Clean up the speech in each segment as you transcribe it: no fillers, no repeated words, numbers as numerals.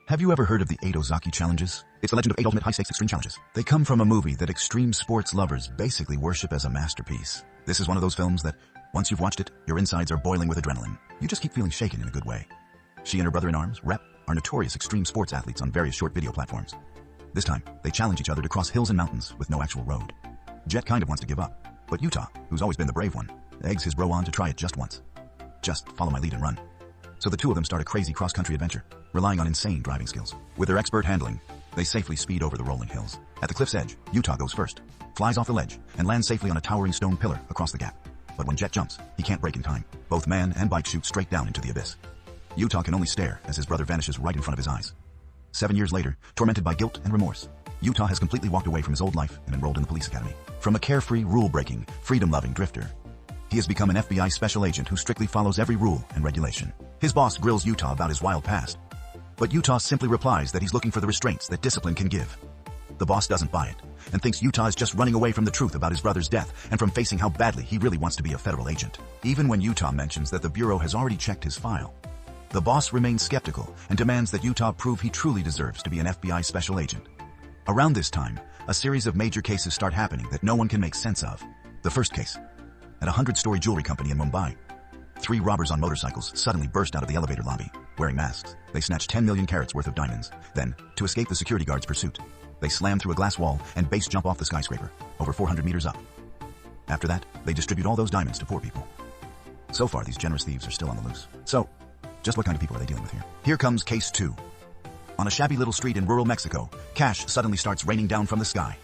Have you ever heard of the 8 Ozaki Challenges? It's the legend of 8 ultimate high-stakes extreme challenges. They come from a movie that extreme sports lovers basically worship as a masterpiece. This is one of those films that, once you've watched it, your insides are boiling with adrenaline. You just keep feeling shaken in a good way. She and her brother-in-arms, Rep, are notorious extreme sports athletes on various short video platforms. This time, they challenge each other to cross hills and mountains with no actual road. Jet kind of wants to give up, but Utah, who's always been the brave one, eggs his bro on to try it just once. Just follow my lead and run. So the two of them start a crazy cross-country adventure, relying on insane driving skills. With their expert handling, they safely speed over the rolling hills. At the cliff's edge, Utah goes first, flies off the ledge, and lands safely on a towering stone pillar across the gap. But when Jet jumps, he can't brake in time. Both man and bike shoot straight down into the abyss. Utah can only stare as his brother vanishes right in front of his eyes. 7 years later, tormented by guilt and remorse, Utah has completely walked away from his old life and enrolled in the police academy. From a carefree, rule-breaking, freedom-loving drifter, he has become an FBI special agent who strictly follows every rule and regulation. His boss grills Utah about his wild past, but Utah simply replies that he's looking for the restraints that discipline can give. The boss doesn't buy it, and thinks Utah is just running away from the truth about his brother's death and from facing how badly he really wants to be a federal agent. Even when Utah mentions that the Bureau has already checked his file, the boss remains skeptical and demands that Utah prove he truly deserves to be an FBI special agent. Around this time, a series of major cases start happening that no one can make sense of. The first case. At a 100-story jewelry company in Mumbai, 3 robbers on motorcycles suddenly burst out of the elevator lobby. Wearing masks, they snatch 10 million carats worth of diamonds. Then, to escape the security guard's pursuit, they slam through a glass wall and base jump off the skyscraper, over 400 meters up. After that, they distribute all those diamonds to poor people. So far, these generous thieves are still on the loose. So, just what kind of people are they dealing with here? Here comes case 2. On a shabby little street in rural Mexico, cash suddenly starts raining down from the sky.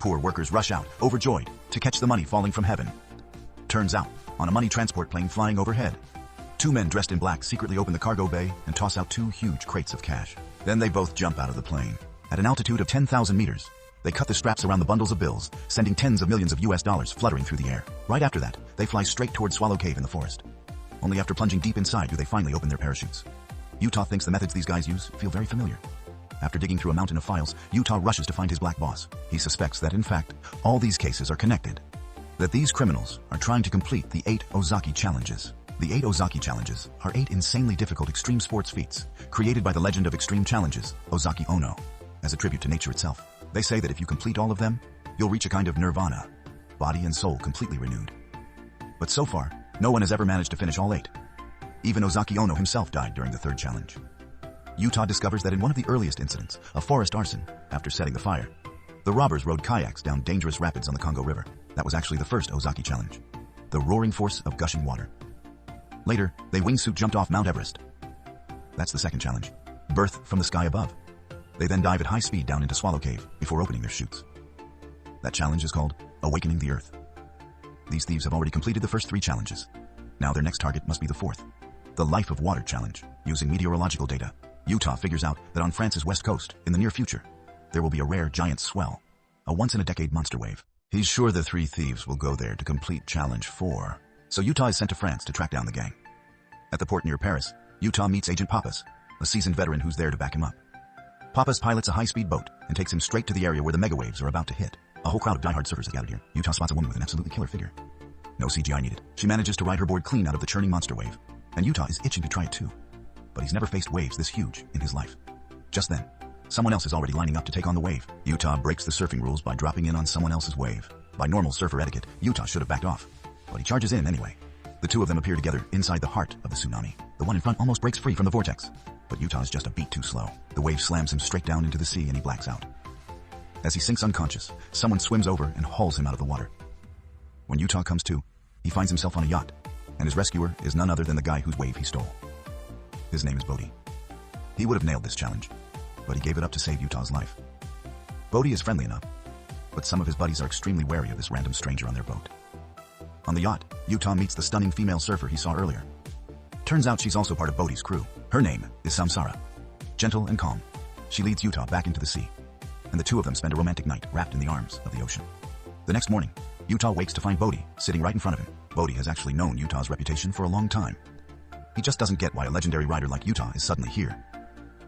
Poor workers rush out, overjoyed, to catch the money falling from heaven. Turns out, on a money transport plane flying overhead, 2 men dressed in black secretly open the cargo bay and toss out 2 huge crates of cash. Then they both jump out of the plane. At an altitude of 10,000 meters, they cut the straps around the bundles of bills, sending tens of millions of US dollars fluttering through the air. Right after that, they fly straight toward Swallow Cave in the forest. Only after plunging deep inside do they finally open their parachutes. Utah thinks the methods these guys use feel very familiar. After digging through a mountain of files, Utah rushes to find his black boss. He suspects that, in fact, all these cases are connected. That these criminals are trying to complete the 8 Ozaki Challenges. The 8 Ozaki Challenges are 8 insanely difficult extreme sports feats, created by the legend of extreme challenges, Ozaki Ono, as a tribute to nature itself. They say that if you complete all of them, you'll reach a kind of nirvana, body and soul completely renewed. But so far, no one has ever managed to finish all 8. Even Ozaki Ono himself died during the 3rd challenge. Utah discovers that in one of the earliest incidents, a forest arson, after setting the fire, the robbers rode kayaks down dangerous rapids on the Congo River. That was actually the first Ozaki Challenge, the roaring force of gushing water. Later, they wingsuit jumped off Mount Everest. That's the 2nd challenge, birth from the sky above. They then dive at high speed down into Swallow Cave before opening their chutes. That challenge is called Awakening the Earth. These thieves have already completed the first 3 challenges. Now their next target must be the 4th, the Life of Water Challenge. Using meteorological data, Utah figures out that on France's west coast, in the near future, there will be a rare giant swell, a once-in-a-decade monster wave. He's sure the 3 thieves will go there to complete Challenge 4. So Utah is sent to France to track down the gang. At the port near Paris, Utah meets Agent Pappas, a seasoned veteran who's there to back him up. Pappas pilots a high-speed boat and takes him straight to the area where the megawaves are about to hit. A whole crowd of die-hard surfers has gathered here. Utah spots a woman with an absolutely killer figure. No CGI needed. She manages to ride her board clean out of the churning monster wave. And Utah is itching to try it too. But he's never faced waves this huge in his life. Just then, someone else is already lining up to take on the wave. Utah breaks the surfing rules by dropping in on someone else's wave. By normal surfer etiquette, Utah should have backed off. But he charges in anyway. The two of them appear together inside the heart of the tsunami. The one in front almost breaks free from the vortex. But Utah is just a beat too slow. The wave slams him straight down into the sea and he blacks out. As he sinks unconscious, someone swims over and hauls him out of the water. When Utah comes to, he finds himself on a yacht, and his rescuer is none other than the guy whose wave he stole. His name is Bodhi. He would have nailed this challenge, but he gave it up to save Utah's life. Bodhi is friendly enough, but some of his buddies are extremely wary of this random stranger on their boat. On the yacht, Utah meets the stunning female surfer he saw earlier. Turns out she's also part of Bodhi's crew. Her name is Samsara. Gentle and calm, she leads Utah back into the sea, and the two of them spend a romantic night wrapped in the arms of the ocean. The next morning, Utah wakes to find Bodhi sitting right in front of him. Bodhi has actually known Utah's reputation for a long time. He just doesn't get why a legendary rider like Utah is suddenly here.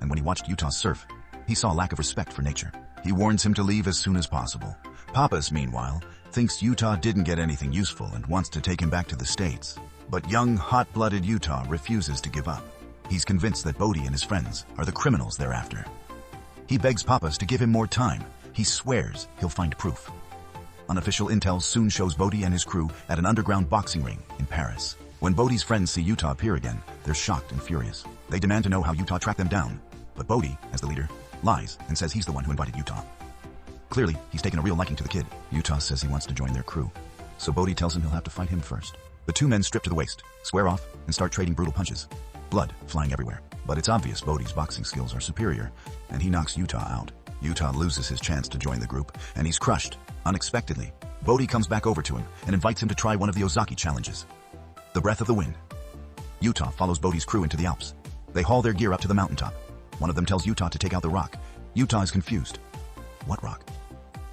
And when he watched Utah surf, he saw a lack of respect for nature. He warns him to leave as soon as possible. Pappas, meanwhile, thinks Utah didn't get anything useful and wants to take him back to the States. But young, hot-blooded Utah refuses to give up. He's convinced that Bodhi and his friends are the criminals they're after. He begs Papas to give him more time. He swears he'll find proof. Unofficial intel soon shows Bodhi and his crew at an underground boxing ring in Paris. When Bodhi's friends see Utah appear again, they're shocked and furious. They demand to know how Utah tracked them down. But Bodhi, as the leader, lies and says he's the one who invited Utah. Clearly, he's taken a real liking to the kid. Utah says he wants to join their crew. So Bodhi tells him he'll have to fight him first. The two men strip to the waist, square off, and start trading brutal punches. Blood flying everywhere. But it's obvious Bodhi's boxing skills are superior, and he knocks Utah out. Utah loses his chance to join the group, and he's crushed. Unexpectedly, Bodhi comes back over to him and invites him to try one of the Ozaki challenges. The breath of the wind. Utah follows Bodhi's crew into the Alps. They haul their gear up to the mountaintop. One of them tells Utah to take out the rock. Utah is confused. What rock?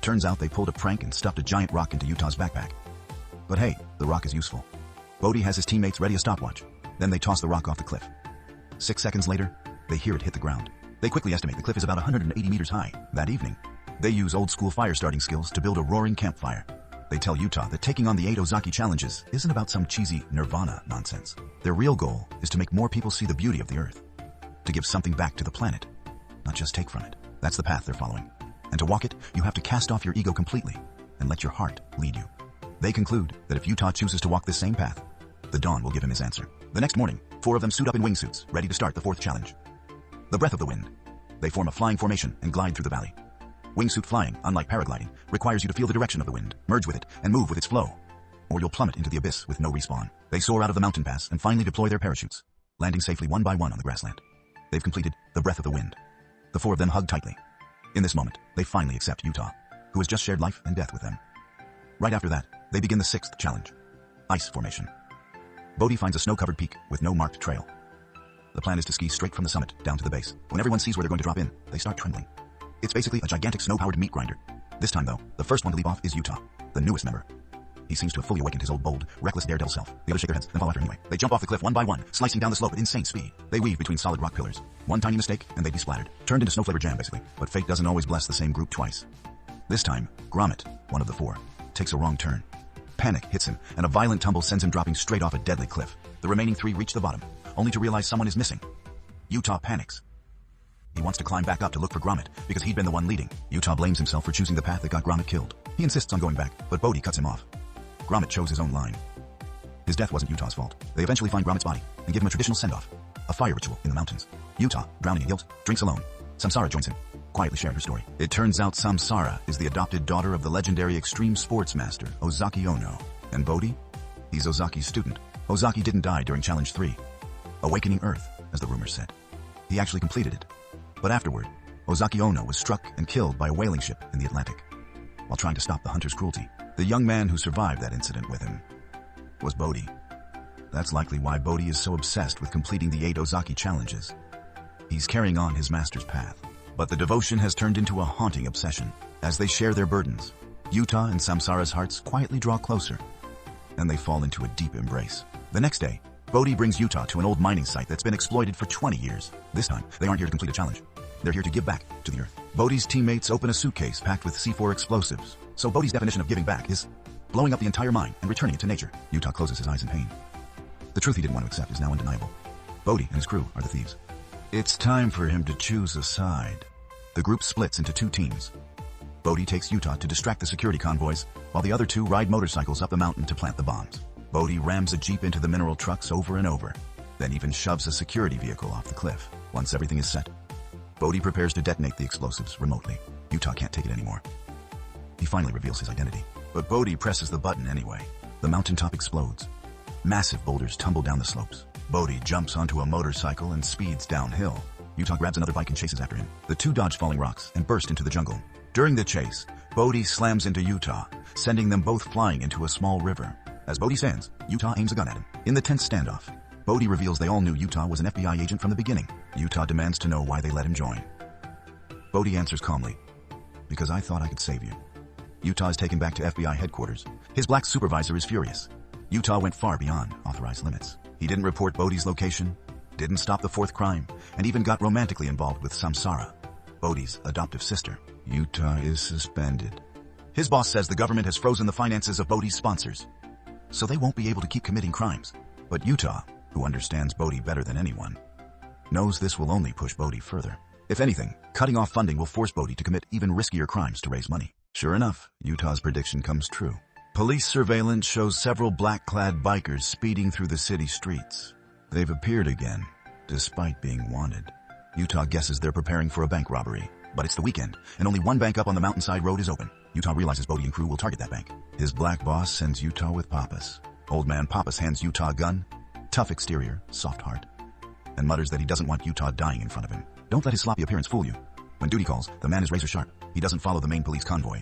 Turns out they pulled a prank and stuffed a giant rock into Utah's backpack. But hey, the rock is useful. Bodhi has his teammates ready a stopwatch. Then they toss the rock off the cliff. 6 seconds later, they hear it hit the ground. They quickly estimate the cliff is about 180 meters high. That evening, they use old-school fire-starting skills to build a roaring campfire. They tell Utah that taking on the 8 Ozaki challenges isn't about some cheesy Nirvana nonsense. Their real goal is to make more people see the beauty of the Earth. To give something back to the planet, not just take from it. That's the path they're following. And to walk it, you have to cast off your ego completely and let your heart lead you. They conclude that if Utah chooses to walk this same path, the dawn will give him his answer. The next morning, 4 of them suit up in wingsuits, ready to start the 4th challenge. The breath of the wind. They form a flying formation and glide through the valley. Wingsuit flying, unlike paragliding, requires you to feel the direction of the wind, merge with it, and move with its flow, or you'll plummet into the abyss with no respawn. They soar out of the mountain pass and finally deploy their parachutes, landing safely one by one on the grassland. They've completed the breath of the wind. The 4 of them hug tightly. In this moment, they finally accept Utah, who has just shared life and death with them. Right after that, they begin the 6th challenge. Ice formation. Bodhi finds a snow-covered peak with no marked trail. The plan is to ski straight from the summit down to the base. When everyone sees where they're going to drop in, they start trembling. It's basically a gigantic snow-powered meat grinder. This time, though, the first one to leap off is Utah, the newest member. He seems to have fully awakened his old, bold, reckless daredevil self. The others shake their heads, then follow after anyway. They jump off the cliff one by one, slicing down the slope at insane speed. They weave between solid rock pillars. One tiny mistake, and they'd be splattered. Turned into snow-flavored jam, basically. But fate doesn't always bless the same group twice. This time, Gromit, one of the 4, takes a wrong turn. Panic hits him, and a violent tumble sends him dropping straight off a deadly cliff. The remaining 3 reach the bottom, only to realize someone is missing. Utah panics. He wants to climb back up to look for Gromit, because he'd been the one leading. Utah blames himself for choosing the path that got Gromit killed. He insists on going back, but Bodhi cuts him off. Gromit chose his own line. His death wasn't Utah's fault. They eventually find Gromit's body and give him a traditional send-off, a fire ritual in the mountains. Utah, drowning in guilt, drinks alone. Samsara joins him, quietly sharing her story. It turns out Samsara is the adopted daughter of the legendary extreme sports master, Ozaki Ono. And Bodhi? He's Ozaki's student. Ozaki didn't die during Challenge 3. Awakening Earth, as the rumors said. He actually completed it. But afterward, Ozaki Ono was struck and killed by a whaling ship in the Atlantic. While trying to stop the hunter's cruelty, the young man who survived that incident with him was Bodhi. That's likely why Bodhi is so obsessed with completing the 8 Ozaki challenges. He's carrying on his master's path. But the devotion has turned into a haunting obsession. As they share their burdens, Utah and Samsara's hearts quietly draw closer, and they fall into a deep embrace. The next day, Bodhi brings Utah to an old mining site that's been exploited for 20 years. This time, they aren't here to complete a challenge. They're here to give back to the Earth. Bodhi's teammates open a suitcase packed with C4 explosives. So Bodhi's definition of giving back is blowing up the entire mine and returning it to nature. Utah closes his eyes in pain. The truth he didn't want to accept is now undeniable. Bodhi and his crew are the thieves. It's time for him to choose a side. The group splits into 2 teams. Bodhi takes Utah to distract the security convoys, while the other 2 ride motorcycles up the mountain to plant the bombs. Bodhi rams a jeep into the mineral trucks over and over, then even shoves a security vehicle off the cliff. Once everything is set, Bodhi prepares to detonate the explosives remotely. Utah can't take it anymore. He finally reveals his identity, but Bodhi presses the button anyway. The mountaintop explodes. Massive boulders tumble down the slopes. Bodhi jumps onto a motorcycle and speeds downhill. Utah grabs another bike and chases after him. The 2 dodge falling rocks and burst into the jungle. During the chase, Bodhi slams into Utah, sending them both flying into a small river. As Bodhi stands, Utah aims a gun at him. In the tense standoff, Bodhi reveals they all knew Utah was an FBI agent from the beginning. Utah demands to know why they let him join. Bodhi answers calmly, "Because I thought I could save you." Utah is taken back to FBI headquarters. His black supervisor is furious. Utah went far beyond authorized limits. He didn't report Bodhi's location, didn't stop the 4th crime, and even got romantically involved with Samsara, Bodhi's adoptive sister. Utah is suspended. His boss says the government has frozen the finances of Bodhi's sponsors, so they won't be able to keep committing crimes. But Utah, who understands Bodhi better than anyone, knows this will only push Bodhi further. If anything, cutting off funding will force Bodhi to commit even riskier crimes to raise money. Sure enough, Utah's prediction comes true. Police surveillance shows several black-clad bikers speeding through the city streets. They've appeared again, despite being wanted. Utah guesses they're preparing for a bank robbery, but it's the weekend, and only one bank up on the mountainside road is open. Utah realizes Bodhi and crew will target that bank. His black boss sends Utah with Pappas. Old man Pappas hands Utah a gun, tough exterior, soft heart, and mutters that he doesn't want Utah dying in front of him. Don't let his sloppy appearance fool you. When duty calls, the man is razor sharp. He doesn't follow the main police convoy.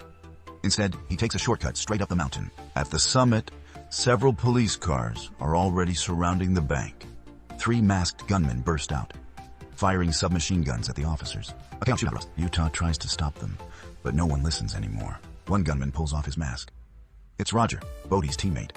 Instead, he takes a shortcut straight up the mountain. At the summit, several police cars are already surrounding the bank. 3 masked gunmen burst out, firing submachine guns at the officers. Okay, I'll shoot out. Utah tries to stop them, but no one listens anymore. One gunman pulls off his mask. It's Roger, Bodhi's teammate.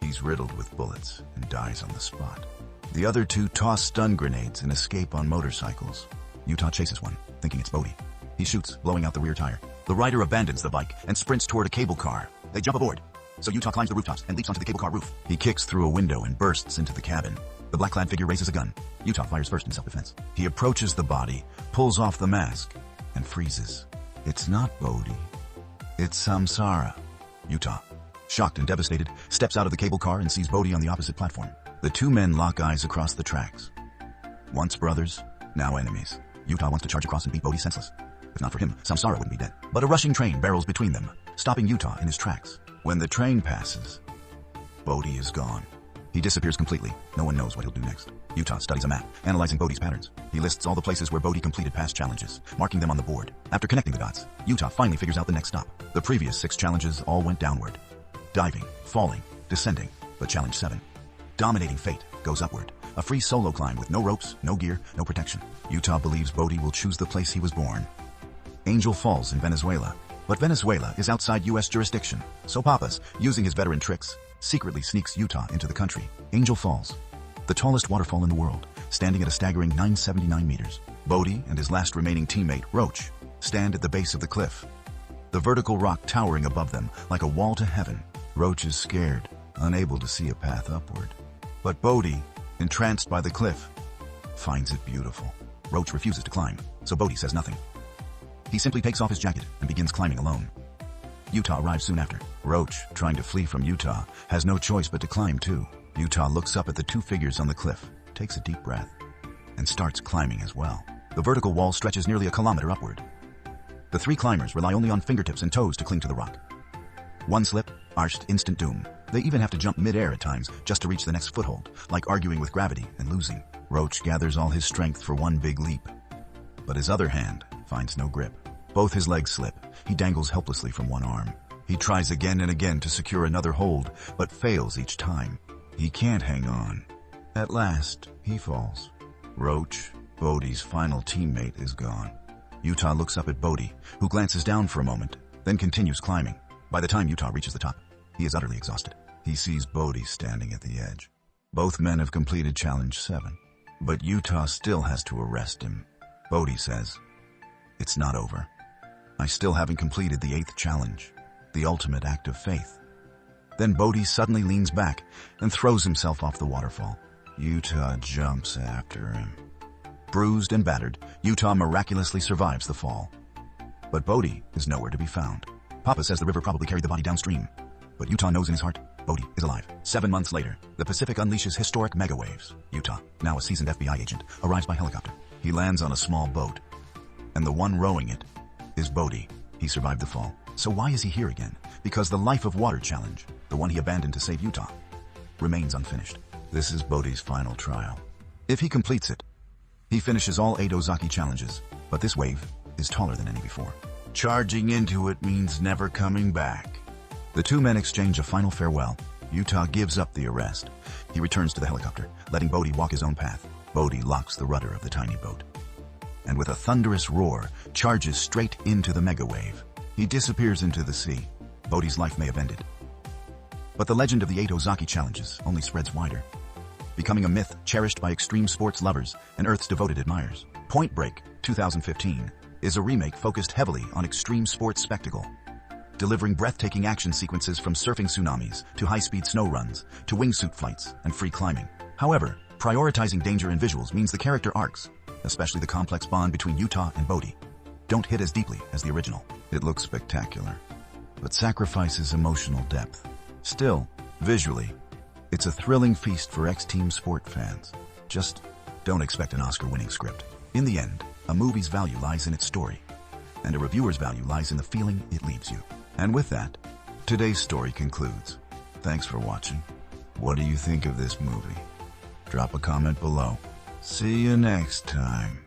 He's riddled with bullets and dies on the spot. The other 2 toss stun grenades and escape on motorcycles. Utah chases one, thinking it's Bodhi. He shoots, blowing out the rear tire. The rider abandons the bike and sprints toward a cable car. They jump aboard. So Utah climbs the rooftops and leaps onto the cable car roof. He kicks through a window and bursts into the cabin. The black-clad figure raises a gun. Utah fires first in self-defense. He approaches the body, pulls off the mask, and freezes. It's not Bodhi. It's Samsara. Utah, shocked and devastated, steps out of the cable car and sees Bodhi on the opposite platform. The 2 men lock eyes across the tracks. Once brothers, now enemies. Utah wants to charge across and beat Bodhi senseless. If not for him, Samsara wouldn't be dead. But a rushing train barrels between them, stopping Utah in his tracks. When the train passes, Bodhi is gone. He disappears completely. No one knows what he'll do next. Utah studies a map, analyzing Bodhi's patterns. He lists all the places where Bodhi completed past challenges, marking them on the board. After connecting the dots, Utah finally figures out the next stop. The previous 6 challenges all went downward. Diving, falling, descending. But challenge 7, dominating fate, goes upward. A free solo climb with no ropes, no gear, no protection. Utah believes Bodhi will choose the place he was born. Angel Falls in Venezuela. But Venezuela is outside U.S. jurisdiction, so Pappas, using his veteran tricks, secretly sneaks Utah into the country. Angel Falls, the tallest waterfall in the world, standing at a staggering 979 meters. Bodhi and his last remaining teammate, Roach, stand at the base of the cliff, the vertical rock towering above them like a wall to heaven. Roach is scared, unable to see a path upward. But Bodhi, entranced by the cliff, finds it beautiful. Roach refuses to climb, so Bodhi says nothing. He simply takes off his jacket and begins climbing alone. Utah arrives soon after. Roach, trying to flee from Utah, has no choice but to climb too. Utah looks up at the 2 figures on the cliff, takes a deep breath, and starts climbing as well. The vertical wall stretches nearly a kilometer upward. The 3 climbers rely only on fingertips and toes to cling to the rock. One slip, arsed, instant doom. They even have to jump mid-air at times just to reach the next foothold, like arguing with gravity and losing. Roach gathers all his strength for one big leap, but his other hand finds no grip. Both his legs slip. He dangles helplessly from one arm. He tries again and again to secure another hold, but fails each time. He can't hang on. At last, he falls. Roach, Bodhi's final teammate, is gone. Utah looks up at Bodhi, who glances down for a moment, then continues climbing. By the time Utah reaches the top, he is utterly exhausted. He sees Bodhi standing at the edge. Both men have completed Challenge 7, but Utah still has to arrest him. Bodhi says, "It's not over. I still haven't completed the 8th challenge, the ultimate act of faith." Then Bodhi suddenly leans back and throws himself off the waterfall. Utah jumps after him. Bruised and battered, Utah miraculously survives the fall. But Bodhi is nowhere to be found. Papa says the river probably carried the body downstream, but Utah knows in his heart, Bodhi is alive. 7 months later, the Pacific unleashes historic mega waves. Utah, now a seasoned FBI agent, arrives by helicopter. He lands on a small boat, and the one rowing it is Bodhi. He survived the fall. So why is he here again? Because the Life of Water challenge, the one he abandoned to save Utah, remains unfinished. This is Bodhi's final trial. If he completes it, he finishes all 8 Ozaki challenges, but this wave is taller than any before. Charging into it means never coming back. The 2 men exchange a final farewell. Utah gives up the arrest. He returns to the helicopter, letting Bodhi walk his own path. Bodhi locks the rudder of the tiny boat, and with a thunderous roar, charges straight into the mega wave. He disappears into the sea. Bodhi's life may have ended, but the legend of the 8 Ozaki challenges only spreads wider, becoming a myth cherished by extreme sports lovers and Earth's devoted admirers. Point Break 2015 is a remake focused heavily on extreme sports spectacle, delivering breathtaking action sequences from surfing tsunamis to high-speed snow runs to wingsuit flights and free climbing. However, prioritizing danger and visuals means the character arcs especially the complex bond between Utah and Bodhi, don't hit as deeply as the original. It looks spectacular, but sacrifices emotional depth. Still, visually, it's a thrilling feast for ex-team sport fans. Just don't expect an Oscar-winning script. In the end, a movie's value lies in its story, and a reviewer's value lies in the feeling it leaves you. And with that, today's story concludes. Thanks for watching. What do you think of this movie? Drop a comment below. See you next time.